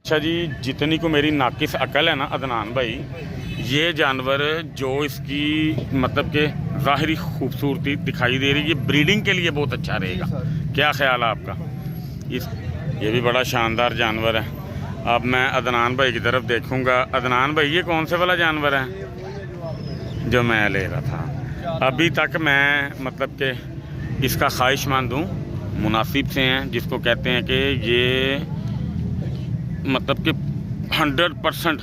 अच्छा जी, जितनी को मेरी नाकिस अकल है ना अदनान भाई, ये जानवर जो इसकी मतलब के ज़ाहिरी खूबसूरती दिखाई दे रही है, ये ब्रीडिंग के लिए बहुत अच्छा रहेगा। क्या ख्याल है आपका? ये भी बड़ा शानदार जानवर है। अब मैं अदनान भाई की तरफ देखूंगा। अदनान भाई, ये कौन से वाला जानवर है जो मैं ले रहा था? अभी तक मैं मतलब कि इसका ख्वाहिशमंद हूँ, मुनासिब से हैं, जिसको कहते हैं कि ये मतलब कि 100%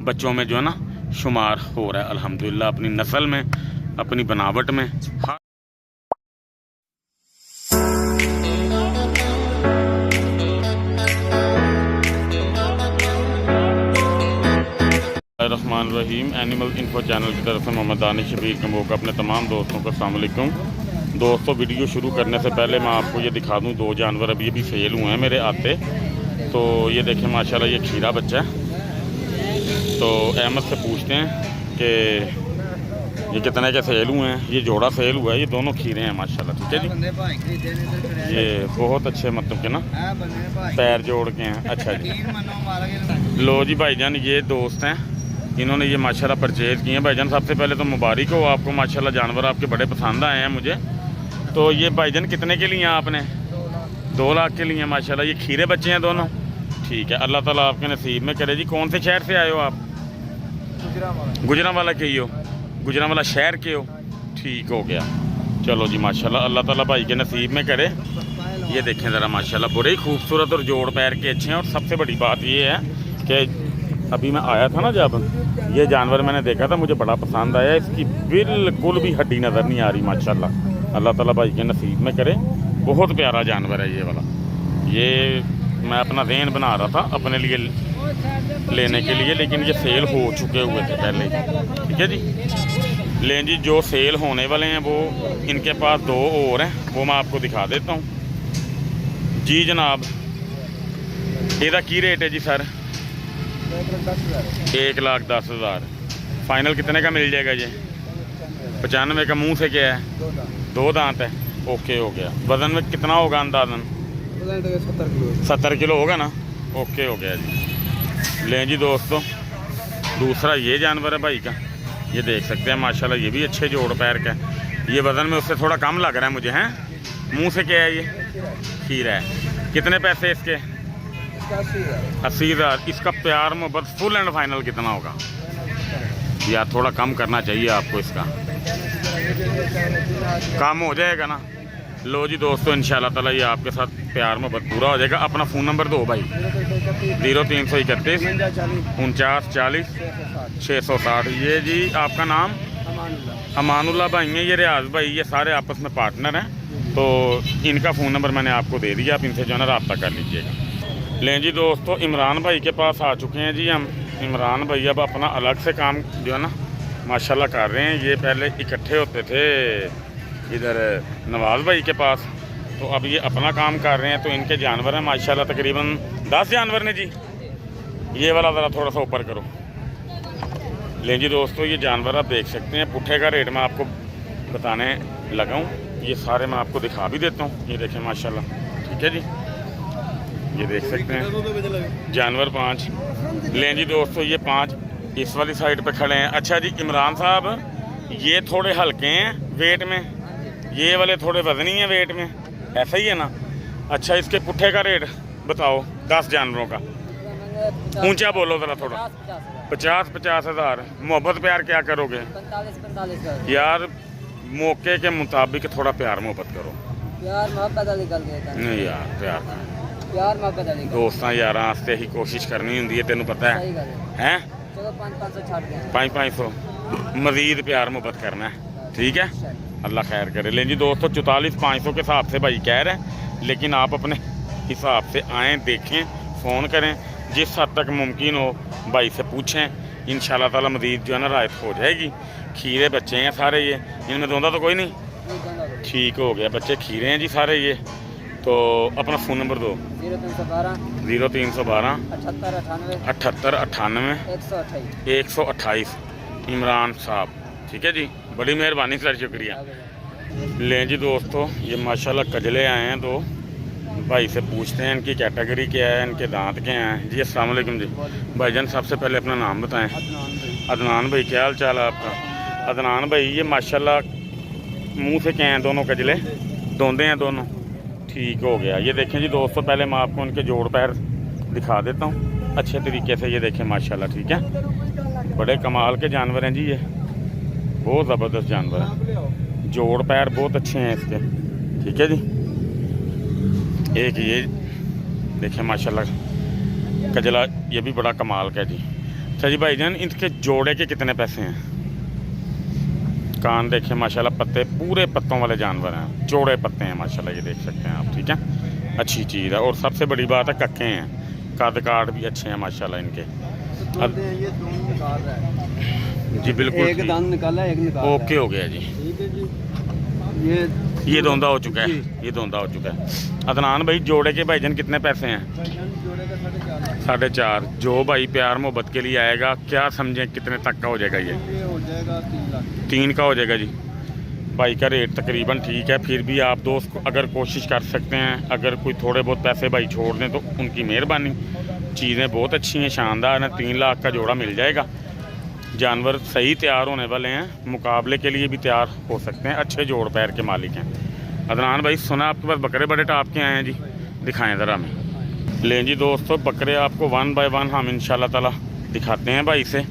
बच्चों में जो है ना शुमार हो रहा है अल्हम्दुलिल्लाह, अपनी नस्ल में, अपनी बनावट में। रहमान रहीम एनिमल इन्फो चैनल की तरफ से मोहम्मद दानिश शबीर कम्बोक अपने तमाम दोस्तों को अस्सलाम वालेकुम। दोस्तों, वीडियो शुरू करने से पहले मैं आपको ये दिखा दूँ, दो जानवर अभी अभी सेल हुए हैं मेरे आते। तो ये देखें माशाल्लाह, ये खीरा बच्चा है। तो अहमद से पूछते हैं कि ये कितने के सेल हुए हैं। ये जोड़ा सेल हुआ है, ये दोनों खीरे हैं माशाल्लाह। ठीक है जी, ये बहुत अच्छे मतलब के ना पैर जोड़ के हैं। अच्छा जी, लो जी भाईजान, ये दोस्त हैं, इन्होंने ये माशाल्लाह परचेज़ किए हैं। भाईजान सबसे पहले तो मुबारक हो आपको, माशाल्लाह जानवर आपके बड़े पसंद आए हैं मुझे। तो ये भाईजान कितने के लिए हैं आपने? 2 लाख के लिए माशाल्लाह। ये खीरे बच्चे हैं दोनों। ठीक है, अल्लाह ताला आपके नसीब में करे जी। कौन से शहर से आए हो आप? गुजरांवाला के ही हो? गुजरांवाला शहर के हो? ठीक हो गया, चलो जी माशाल्लाह, अल्लाह ताला भाई के नसीब में करे। ये देखें ज़रा माशाल्लाह, बड़े ही खूबसूरत और जोड़ पैर के अच्छे हैं। और सबसे बड़ी बात ये है कि अभी मैं आया था ना, जब ये जानवर मैंने देखा था मुझे बड़ा पसंद आया। इसकी बिल्कुल भी हड्डी नज़र नहीं आ रही माशाल्लाह। अल्लाह ताला भाई के नसीब में करे। बहुत प्यारा जानवर है ये वाला। ये मैं अपना ज़हन बना रहा था अपने लिए लेने के लिए, लेकिन ये सेल हो चुके हुए थे पहले। ठीक है जी, लें जी, जो सेल होने वाले हैं वो इनके पास 2 और हैं, वो मैं आपको दिखा देता हूँ जी। जनाब, ਇਹਦਾ की रेट है जी सर? 1,10,000। फाइनल कितने का मिल जाएगा ये? 95 का। मुंह से क्या है? 2 दांत है। ओके हो गया। वज़न में कितना होगा अंदाज़न? 70 किलो होगा ना? ओके हो गया जी। लें जी दोस्तों, दूसरा ये जानवर है भाई का, ये देख सकते हैं माशाल्लाह, ये भी अच्छे जोड़ पैर का है। ये वज़न में उससे थोड़ा कम लग रहा है मुझे। हैं, मुंह से क्या है ये? खीरा है। कितने पैसे इसके? 80,000। इसका प्यार मोहब्बत फुल एंड फाइनल कितना होगा यार? थोड़ा कम करना चाहिए आपको, इसका कम हो जाएगा ना? लो जी दोस्तों, इंशाल्लाह ताला ये आपके साथ प्यार मोहब्बत पूरा हो जाएगा। अपना फ़ोन नंबर दो भाई। 0331 49 40 660। ये जी आपका नाम? अमानुल्लाह भाई हैं, ये रियाज भाई, ये सारे आपस में पार्टनर हैं। तो इनका फ़ोन नंबर मैंने आपको दे दिया, आप इनसे जो है ना रब्ता कर लीजिएगा। लें जी दोस्तों, इमरान भाई के पास आ चुके हैं जी हम। इमरान भाई अब अपना अलग से काम जो है ना माशाल्लाह कर रहे हैं। ये पहले इकट्ठे होते थे इधर नवाज़ भाई के पास, तो अब ये अपना काम कर रहे हैं। तो इनके जानवर हैं माशाल्लाह तकरीबन 10 जानवर ने जी। ये वाला ज़रा थोड़ा सा ऊपर करो। लें जी दोस्तों, ये जानवर आप देख सकते हैं। पुट्ठे का रेट मैं आपको बताने लगा हूँ, ये सारे मैं आपको दिखा भी देता हूँ। ये देखें माशाल्लाह। ठीक है जी, ये देख सकते हैं जानवर 5। लें जी दोस्तों, ये 5 इस वाली साइड पे खड़े हैं। अच्छा जी इमरान साहब, ये थोड़े हल्के हैं वेट में, ये वाले थोड़े वजनी हैं वेट में, ऐसा ही है ना? अच्छा, इसके पुट्ठे का रेट बताओ 10 जानवरों का। ऊंचा बोलो ज़रा थोड़ा। 50 हज़ार। मोहब्बत प्यार क्या करोगे? 45 यार, मौके के मुताबिक थोड़ा प्यार मोहब्बत करो। प्यार मोहब्बत नहीं यार, प्यार मोहब्बत दोस्तां यार आस्ते ही कोशिश करनी होंगी है, तेनू पता है? हैं 500 मज़ीद प्यार मोहब्बत करना है। ठीक है, अल्लाह खैर करे। लें जी दोस्तों, 44,500 के हिसाब से भाई कह रहे हैं, लेकिन आप अपने हिसाब से आएँ, देखें, फ़ोन करें, जिस हद तक मुमकिन हो भाई से पूछें। इंशाल्लाह ताला मज़ीद जो है ना रायत हो जाएगी। खीरे बच्चे हैं सारे, ये इनमें धोंदा तो कोई नहीं? ठीक हो गया, बच्चे खीरे हैं जी सारे ये। तो अपना फ़ोन नंबर दो। 0312 78 98 128 इमरान साहब। ठीक है जी, बड़ी मेहरबानी सर, शुक्रिया। लें जी दोस्तों, ये माशाल्लाह कजले आए हैं 2। भाई से पूछते हैं इनकी कैटेगरी क्या है, इनके दांत क्या हैं जी। अस्सलाम वालेकुम जी। भाईजान सबसे पहले अपना नाम बताएं। अदनान भाई, क्या हाल चाल है आपका? अदनान भाई ये माशाल्लाह मुंह से क्या हैं, दोनों कजले धोंदे हैं दोनों, ठीक हो गया। ये देखें जी दोस्तों, पहले मैं आपको उनके जोड़ पैर दिखा देता हूँ अच्छे तरीके से। ये देखें माशाल्लाह, ठीक है, बड़े कमाल के जानवर हैं जी, ये बहुत ज़बरदस्त जानवर है। जोड़ पैर बहुत अच्छे हैं इसके, ठीक है जी। एक ये देखें माशाल्लाह कजला, ये भी बड़ा कमाल का है जी। अच्छा जी भाईजान, इनके जोड़े के कितने पैसे हैं? कान देखें माशाल्लाह, पत्ते पूरे पत्तों वाले जानवर हैं, चौड़े पत्ते हैं माशाल्लाह, ये देख सकते हैं आप, ठीक है, अच्छी चीज़ है। और सबसे बड़ी बात है कक्के हैं, कद काट भी अच्छे हैं माशाल्लाह इनके। अब ये दोनों निकाल रहा है जी, बिल्कुल एक दांत निकाला है, एक निकाल ओके हो गया जी। ठीक है जी। ये धोंदा हो चुका है, ये धोंदा हो चुका है। अदनान भाई जोड़े के भाईजान कितने पैसे हैं? जोड़े का 4.5 4.5। जो भाई प्यार मोहब्बत के लिए आएगा, क्या समझें कितने तक का हो जाएगा? ये हो जाएगा 3 लाख। 3 का हो जाएगा जी। भाई का रेट तकरीबन ठीक है, फिर भी आप दोस्त अगर कोशिश कर सकते हैं, अगर कोई थोड़े बहुत पैसे भाई छोड़ दें तो उनकी मेहरबानी। चीज़ें बहुत अच्छी हैं, शानदार हैं। 3 लाख का जोड़ा मिल जाएगा। जानवर सही तैयार होने वाले हैं, मुकाबले के लिए भी तैयार हो सकते हैं, अच्छे जोड़ पैर के मालिक हैं। अदनान भाई सुना आपके पास बकरे बड़े टाप के आए हैं जी, दिखाएं ज़रा हमें। लें जी दोस्तों, बकरे आपको 1 बाय 1 हम इंशाल्लाह ताला दिखाते हैं भाई से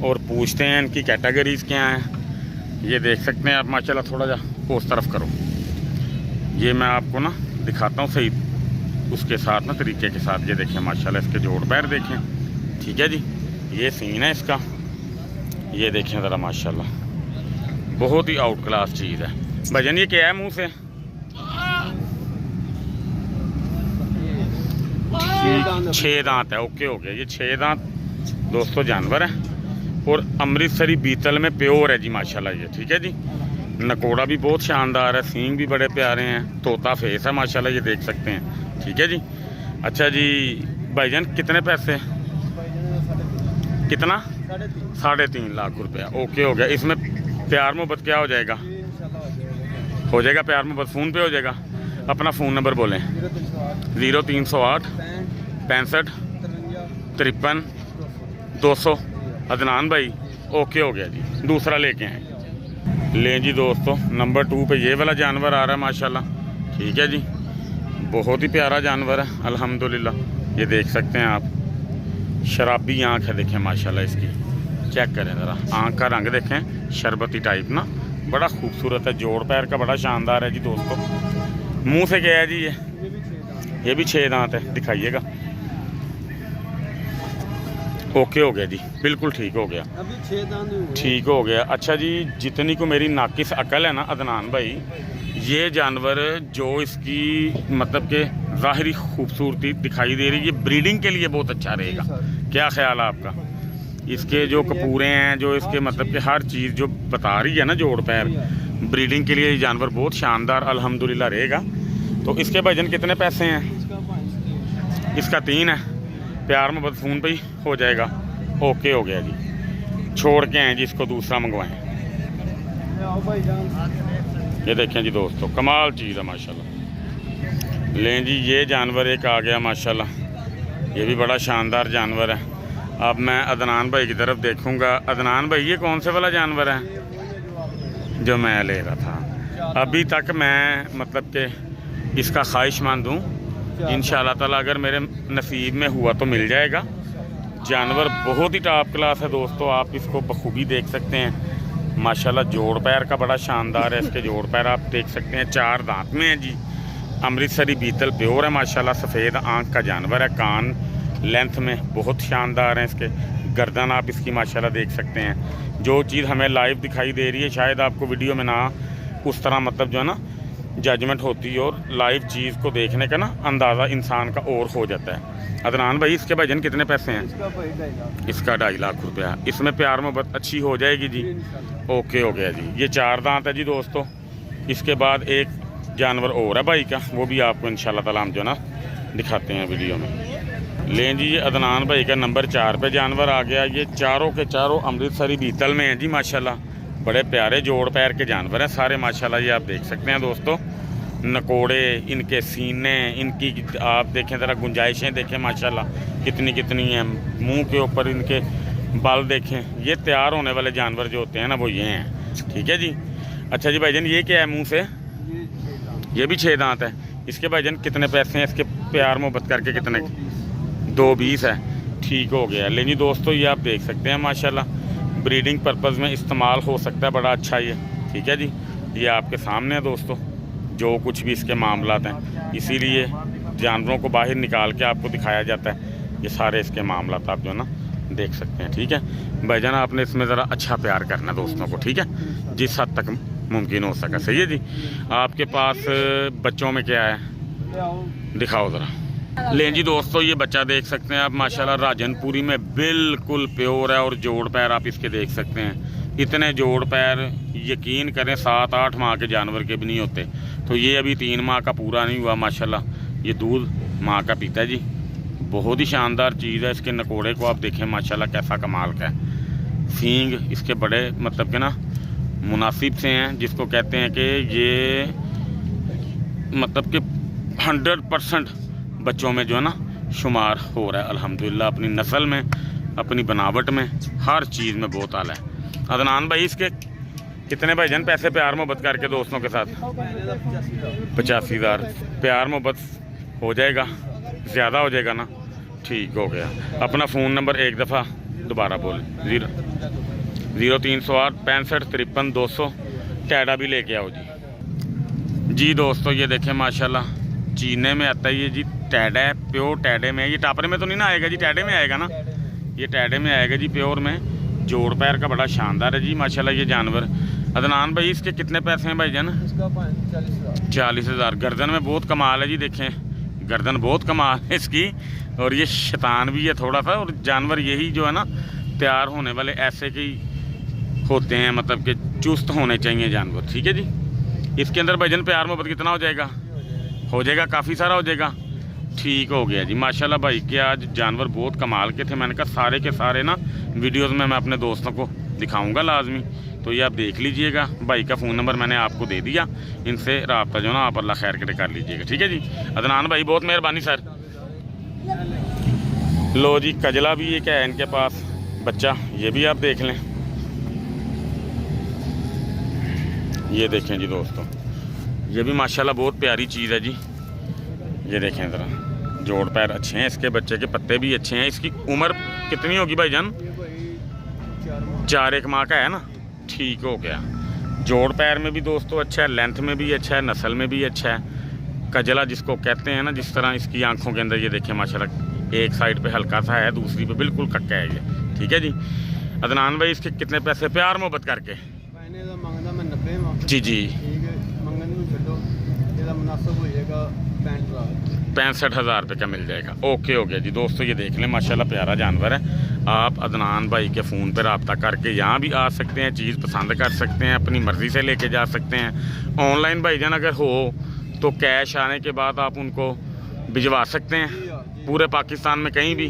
और पूछते हैं इनकी कैटेगरीज़ क्या हैं। ये देख सकते हैं आप माशाल्लाह, थोड़ा जा उस तरफ करो, ये मैं आपको ना दिखाता हूँ सही उसके साथ ना तरीके के साथ। ये देखें माशाल्लाह, इसके जोड़ पैर देखें, ठीक है जी। ये सीन है इसका, ये देखें ज़रा माशाल्लाह, बहुत ही आउट क्लास चीज़ है। भजन ये क्या है मुंह से? 6 दांत है, ओके हो गया। ये 6 दांत दोस्तों जानवर है और अमृतसरी बीतल में प्योर है जी माशाल्लाह ये, ठीक है जी। नकोड़ा भी बहुत शानदार है, सींग भी बड़े प्यारे हैं, तोता फेस है माशाल्लाह, ये देख सकते हैं, ठीक है जी। अच्छा जी भाईजान कितने पैसे? कितना? 3.5 लाख रुपया, ओके हो गया। इसमें प्यार मोहब्बत क्या हो जाएगा? हो जाएगा प्यार मोहब्बत, फ़ोन पे हो जाएगा। अपना फ़ोन नंबर बोलें। 0308 65 53 200। अदनान भाई ओके हो गया जी। दूसरा लेके आए। लें जी दोस्तों, नंबर 2 पे ये वाला जानवर आ रहा है माशाल्लाह, ठीक है जी। बहुत ही प्यारा जानवर है अल्हम्दुलिल्लाह, ये देख सकते हैं आप। शराबी आँख है, देखें माशाल्लाह इसकी, चेक करें ज़रा आँख का रंग देखें, शरबती टाइप ना, बड़ा खूबसूरत है। जोड़ पैर का बड़ा शानदार है जी दोस्तों। मुंह से क्या है जी? ये भी 6 दांत है, दिखाइएगा। ओके हो गया जी, बिल्कुल ठीक हो गया, अभी 6 दांत हुए, ठीक हो गया। अच्छा जी, जितनी को मेरी नाकिस अकल है ना अदनान भाई, ये जानवर जो इसकी मतलब के ज़ाहिरी खूबसूरती दिखाई दे रही है, ये ब्रीडिंग के लिए बहुत अच्छा रहेगा। क्या ख्याल है आपका? इसके जो कपूरे हैं, जो इसके मतलब के हर चीज़ जो बता रही है ना जोड़ पैर, ब्रीडिंग के लिए ये जानवर बहुत शानदार अल्हम्दुलिल्लाह रहेगा। तो इसके वजन कितने पैसे हैं? इसका 3 है। प्यार मोहब्बत फ़ोन पे ही हो जाएगा, ओके हो गया जी। छोड़ के आए जी इसको, दूसरा मंगवाएं। ये देखें जी दोस्तों, कमाल चीज़ है माशाल्लाह। लें जी ये जानवर एक आ गया माशाल्लाह, ये भी बड़ा शानदार जानवर है। अब मैं अदनान भाई की तरफ देखूंगा। अदनान भाई ये कौन से वाला जानवर है जो मैं ले रहा था? अभी तक मैं मतलब कि इसका ख्वाहिशमंद हूँ, इंशाल्लाह ताला अगर मेरे नसीब में हुआ तो मिल जाएगा। जानवर बहुत ही टॉप क्लास है दोस्तों, आप इसको बखूबी देख सकते हैं माशाल्लाह। जोड़ पैर का बड़ा शानदार है, इसके जोड़ पैर आप देख सकते हैं, 4 दांत में है जी। अमृतसरी बीतल प्योर है माशाल्लाह, सफ़ेद आँख का जानवर है। कान लेंथ में बहुत शानदार हैं इसके। गर्दन आप इसकी माशाल्लाह देख सकते हैं। जो चीज़ हमें लाइव दिखाई दे रही है शायद आपको वीडियो में ना उस तरह मतलब जो है ना जजमेंट होती है, और लाइव चीज़ को देखने का ना अंदाज़ा इंसान का और हो जाता है। अदनान भाई इसके वजन कितने पैसे हैं? इसका 2.5 लाख रुपया। इसमें प्यार मोहब्बत अच्छी हो जाएगी जी, ओके हो गया जी। ये 4 दांत है जी दोस्तों। इसके बाद एक जानवर और है भाई का, वो भी आपको इंशाल्लाह ताला हम जो ना दिखाते हैं वीडियो में। लें जी ये अदनान भाई का नंबर 4 पे जानवर आ गया। ये चारों के चारों अमृतसरी बीतल में हैं जी माशाल्लाह। बड़े प्यारे जोड़ पैर के जानवर हैं सारे माशाल्लाह, ये आप देख सकते हैं दोस्तों। नकोड़े, इनके सीने, इनकी आप देखें ज़रा गुंजाइशें देखें माशाल्लाह कितनी कितनी हैं। मुंह के ऊपर इनके बाल देखें। ये तैयार होने वाले जानवर जो होते हैं ना वो ये हैं। ठीक है जी। अच्छा जी भाईजान, ये क्या है मुंह से? ये भी 6 दांत है। इसके भाईजान कितने पैसे हैं इसके प्यार मोहब्बत करके? कितने? 220 है। ठीक हो गया। लेकिन दोस्तों ये आप देख सकते हैं माशाल्लाह ब्रीडिंग पर्पज़ में इस्तेमाल हो सकता है, बड़ा अच्छा ये। ठीक है जी, ये आपके सामने है दोस्तों जो कुछ भी इसके मामलात हैं, इसीलिए जानवरों को बाहर निकाल के आपको दिखाया जाता है। ये सारे इसके मामलात आप जो है ना देख सकते हैं। ठीक है भाईजान, आपने इसमें ज़रा अच्छा प्यार करना दोस्तों को, ठीक है, जिस हद तक मुमकिन हो सका। सही है जी। आपके पास बच्चों में क्या है, दिखाओ ज़रा। लें जी दोस्तों, ये बच्चा देख सकते हैं आप माशाल्लाह राजनपुरी में बिल्कुल प्योर है, और जोड़ पैर आप इसके देख सकते हैं। इतने जोड़ पैर यकीन करें 7-8 माह के जानवर के भी नहीं होते। तो ये अभी 3 माह का पूरा नहीं हुआ माशाल्लाह। ये दूध माँ का पीता है जी। बहुत ही शानदार चीज़ है। इसके नकोड़े को आप देखें माशाल्लाह कैसा कमाल का है। सींग इसके बड़े मतलब के ना मुनासिब से हैं, जिसको कहते हैं कि ये मतलब कि 100% बच्चों में जो है ना शुमार हो रहा है अल्हम्दुलिल्लाह। अपनी नस्ल में, अपनी बनावट में, हर चीज़ में बहुत आला है। अदनान भाई, इसके कितने भाईजान पैसे प्यार मोहब्बत करके दोस्तों के साथ? 85,000। प्यार मोहब्बत हो जाएगा, ज़्यादा हो जाएगा ना? ठीक हो गया। अपना फ़ोन नंबर एक दफ़ा दोबारा बोल। 0308 65 53 200। टैडा भी लेके आओ जी। जी दोस्तों, ये देखें माशाल्लाह चीने में आता है ये जी। टैडा है, प्योर टैडे में। ये टापरे में तो नहीं ना आएगा जी, टैडे में आएगा ना? ये टैडे में आएगा जी, प्योर में। जोड़ पैर का बड़ा शानदार है जी माशाल्लाह ये जानवर। अदनान भाई, इसके कितने पैसे हैं भाईजान? इसका 40,000। गर्दन में बहुत कमाल है जी, देखें गर्दन बहुत कमाल है इसकी। और ये शैतान भी है थोड़ा सा। और जानवर यही जो है ना तैयार होने वाले ऐसे के होते हैं, मतलब कि चुस्त होने चाहिए जानवर। ठीक है जी। इसके अंदर भाईजान प्यार मोहब्बत कितना हो जाएगा? हो जाएगा, काफ़ी सारा हो जाएगा। ठीक हो गया जी माशाल्लाह। भाई के आज जानवर बहुत कमाल के थे। मैंने कहा सारे के सारे ना वीडियोस में मैं अपने दोस्तों को दिखाऊंगा लाजमी, तो ये आप देख लीजिएगा। भाई का फ़ोन नंबर मैंने आपको दे दिया, इनसे रब्ता जो ना आप अल्लाह खैर के कर लीजिएगा। ठीक है जी। अदनान भाई बहुत मेहरबानी सर। लो जी, कजला भी एक है इनके पास बच्चा, ये भी आप देख लें। ये देखें जी दोस्तों, ये भी माशाल्लाह बहुत प्यारी चीज़ है जी। ये देखें ज़रा, जोड़ पैर अच्छे हैं इसके, बच्चे के पत्ते भी अच्छे हैं। इसकी उम्र कितनी होगी भाईजान? 4-1 माह का है ना? ठीक हो गया। जोड़ पैर में भी दोस्तों अच्छा है, लेंथ में भी अच्छा है, नस्ल में भी अच्छा है। कजला जिसको कहते हैं ना, जिस तरह इसकी आंखों के अंदर ये देखें माशाल्लाह एक साइड पे हल्का सा है, दूसरी पे बिल्कुल कक्का है ये। ठीक है जी। अदनान भाई, इसके कितने पैसे प्यार मोहब्बत करके? जी जी, 65,000 रुपये का मिल जाएगा। ओके हो गया जी दोस्तों। ये देख लें माशाल्लाह प्यारा जानवर है। आप अदनान भाई के फ़ोन पर रब्ता करके यहाँ भी आ सकते हैं, चीज़ पसंद कर सकते हैं, अपनी मर्ज़ी से लेके जा सकते हैं। ऑनलाइन भाईजान अगर हो तो कैश आने के बाद आप उनको भिजवा सकते हैं पूरे पाकिस्तान में कहीं भी?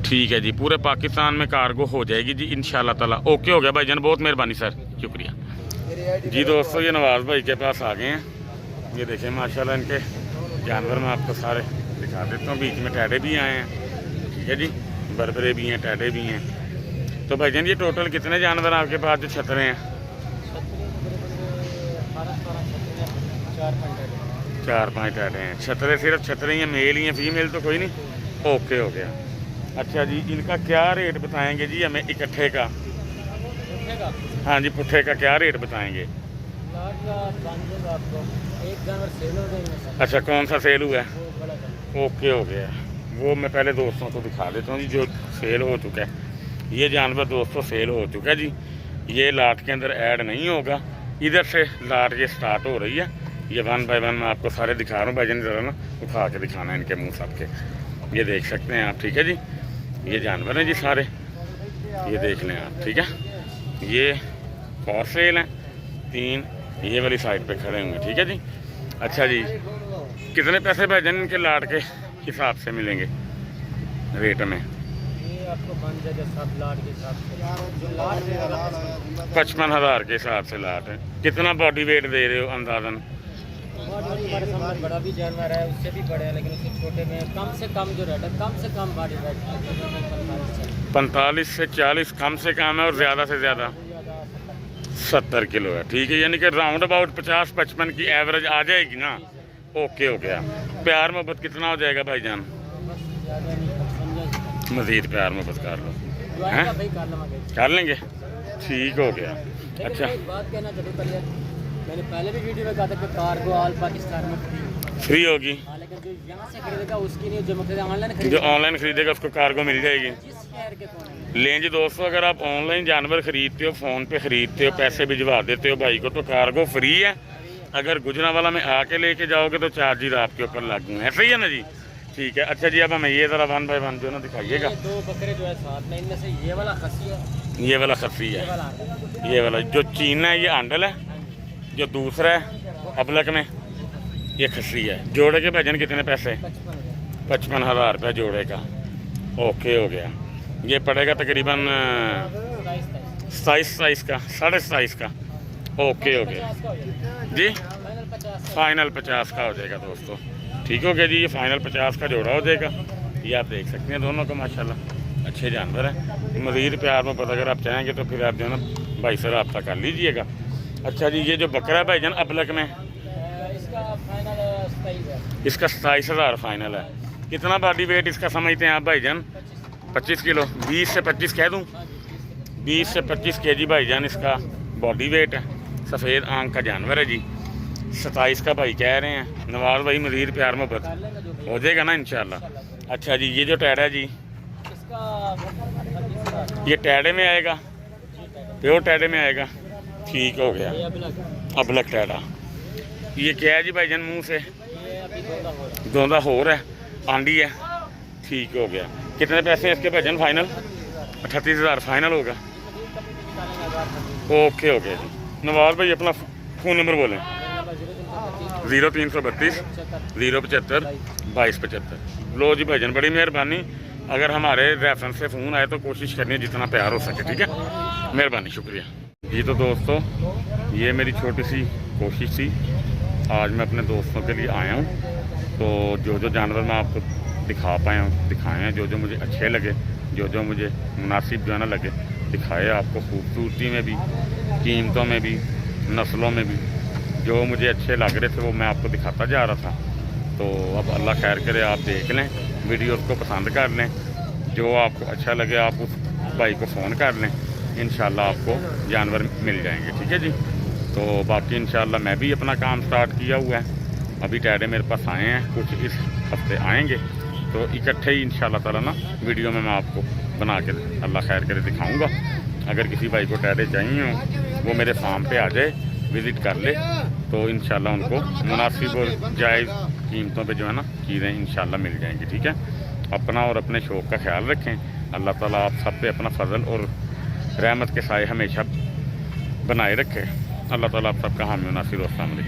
ठीक है जी, पूरे पाकिस्तान में कार्गो हो जाएगी जी इंशाल्लाह ताला। ओके हो गया भाईजान, बहुत मेहरबानी सर, शुक्रिया जी। दोस्तों, ये नवाज़ भाई के पास आ गए हैं। ये देखें माशाल्लाह इनके जानवर मैं आपको सारे दिखा देता हूँ। बीच में टैडे भी आए हैं। ठीक है जी, बरबरे भी हैं, टैडे भी हैं। तो भाईजान ये टोटल कितने जानवर आपके पास जो छतरे हैं? 4-5 टैडे हैं। छतरे सिर्फ छतरे ही हैं, मेल ही हैं, फीमेल तो कोई नहीं। ओके हो गया। अच्छा जी, इनका क्या रेट बताएंगे जी हमें इकट्ठे का? हाँ जी, पुट्ठे का क्या रेट बताएंगे? एक जानवर सेल हो गए। अच्छा, कौन सा सेल हुआ है? ओके हो गया। वो मैं पहले दोस्तों को दिखा देता हूँ जी जो सेल हो चुका है। ये जानवर दोस्तों सेल हो चुका है जी। ये लाट के अंदर ऐड नहीं होगा, इधर से लाट ये स्टार्ट हो रही है। ये 1 बाय 1 मैं आपको सारे दिखा रहा हूँ भाईजान, ज़रा ना उठा के दिखाना है इनके मुँह सबके। ये देख सकते हैं आप। ठीक है जी, ये जानवर हैं जी सारे, ये देख लें आप। ठीक है, ये फॉर सेल हैं 3, ये वाली साइड पे खड़े होंगे। ठीक है जी। अच्छा जी, कितने पैसे भाईजान इनके लाट के हिसाब से मिलेंगे रेट में? ये आपको बन जाएगा 7 लाख के हिसाब से। 55,000 के हिसाब से लाट है। कितना बॉडी वेट दे रहे हो अंदाजन? हमारे सामने बड़ा भी जानवर है, उससे भी बड़े है, लेकिन उससे छोटे में कम से कम जो रेट है, कम से कम बॉडी वेट 45 से 40 कम से कम है और ज़्यादा से ज़्यादा 70 किलो है। ठीक है, यानी कि राउंड अबाउट 50-55 की एवरेज आ जाएगी ना। ओके हो गया। प्यार मोहब्बत कितना हो जाएगा भाईजान? मज़ीद प्यार मोहब्बत कर लो, हैं कर लेंगे। ठीक हो गया। अच्छा, एक बात कहना जरूर करिए, मैंने पहले भी वीडियो में कहा था कि कार्गो ऑल पाकिस्तान में फ्री होगी। हाँ, लेकिन जो यहाँ से खरीदेगा उसकी नहीं, जो मतलब ऑनलाइन जो खरीदेगा, ऑनलाइन खरीदेगा उसको कार्गो मिल जाएगी। जिस शहर के कोने में। लें जी दोस्तों, अगर आप ऑनलाइन जानवर खरीदते हो, फ़ोन पे खरीदते हो, पैसे भिजवा देते हो भाई को, तो कार्गो फ्री है। अगर गुजरांवाला में आके लेके जाओगे तो चार्जेस आपके ऊपर लागू हैं। सही है ना जी? ठीक है। अच्छा जी, अब हमें ये ज़रा 1 बाय 1 जो है ना दिखाइएगा। ये 2 बकरे जो है साथ में, इनमें से ये वाला खसी है, ये वाला खसी ये है, वाला आंडा। ये वाला जो चीन है ये आंडल है, जो दूसरा है अबलक में ये खसी है। जोड़े के भजन कितने पैसे? 55,000 रुपये जोड़े का। ओके हो गया। ये पड़ेगा तकरीबन 27 का, 27.5 का। ओके हो गया जी। फाइनल 50 का हो जाएगा दोस्तों। ठीक हो गया जी, ये फाइनल 50 का जोड़ा हो जाएगा। ये आप देख सकते हैं दोनों को माशाल्लाह अच्छे जानवर हैं। मज़ीद प्यार में पता अगर आप चाहेंगे तो फिर आप जो है ना भाई से रब्ता कर लीजिएगा। अच्छा जी, ये जो बकरा है भाईजान अबलक में, इसका फाइनल 27 है। इसका 27,000 फाइनल है। कितना बॉडी वेट इसका समझते हैं आप भाईजान? 25 किलो। 20 से 25 कह दूँ? 20 से 25 केजी भाईजान इसका बॉडी वेट है। सफ़ेद आंख का जानवर है जी। 27 का भाई कह रहे हैं। नवाज भाई मज़ीद प्यार मोहब्बत हो जाएगा ना इंशाल्लाह। अच्छा जी, ये जो टैडा है जी, इसका ये टैडे में आएगा, प्योर टैडे में आएगा। ठीक हो गया। ये अबलक टैडा। ये क्या है जी भाईजान मुँह से? अभी दोंदा हो रहा है। दोंदा हो रहा है, आंडी है। ठीक हो गया। कितने पैसे हैं इसके भाईजान फाइनल? 38,000 फाइनल होगा। ओके हो गया जी। नवाज भाई अपना फ़ोन नंबर बोलें। 0332 075 2275। लो जी भाईजान, बड़ी मेहरबानी। अगर हमारे रेफरेंस से फ़ोन आए तो कोशिश करनी है जितना प्यार हो सके। ठीक है, मेहरबानी, शुक्रिया जी। तो दोस्तों, ये मेरी छोटी सी कोशिश थी। आज मैं अपने दोस्तों के लिए आया हूँ, तो जो जानवर मैं आपको दिखा पाया हूँ दिखाए हैं। जो मुझे अच्छे लगे, जो मुझे मुनासिब जो है ना लगे, दिखाए आपको। खूबसूरती में भी, कीमतों में भी, नस्लों में भी जो मुझे अच्छे लग रहे थे वो मैं आपको दिखाता जा रहा था। तो अब अल्लाह खैर करे, आप देख लें, वीडियोस को पसंद कर लें। जो आपको अच्छा लगे आप उस भाई को फ़ोन कर लें, इंशाल्लाह आपको जानवर मिल जाएंगे। ठीक है जी। तो बाकी इंशाल्लाह मैं भी अपना काम स्टार्ट किया हुआ है। अभी टैडे मेरे पास आए हैं, कुछ इस हफ्ते आएंगे, तो इकट्ठे ही इंशाल्लाह ताला ना वीडियो में मैं आपको बना के अल्लाह खैर करे दिखाऊँगा। अगर किसी भाई को टैडे चाहिए हो वो मेरे फार्म पे आ जाए, विज़िट कर ले, तो इंशाल्लाह उनको मुनासिब और जायज़ कीमतों पे जो है ना चीज़ें इंशाल्लाह मिल जाएंगी। ठीक है। अपना और अपने शौक़ का ख्याल रखें। अल्लाह ताला आप सब पे अपना फजल और रहमत के साए हमेशा बनाए रखे। अल्लाह ताला आप सबका हामी नासिर और सामने।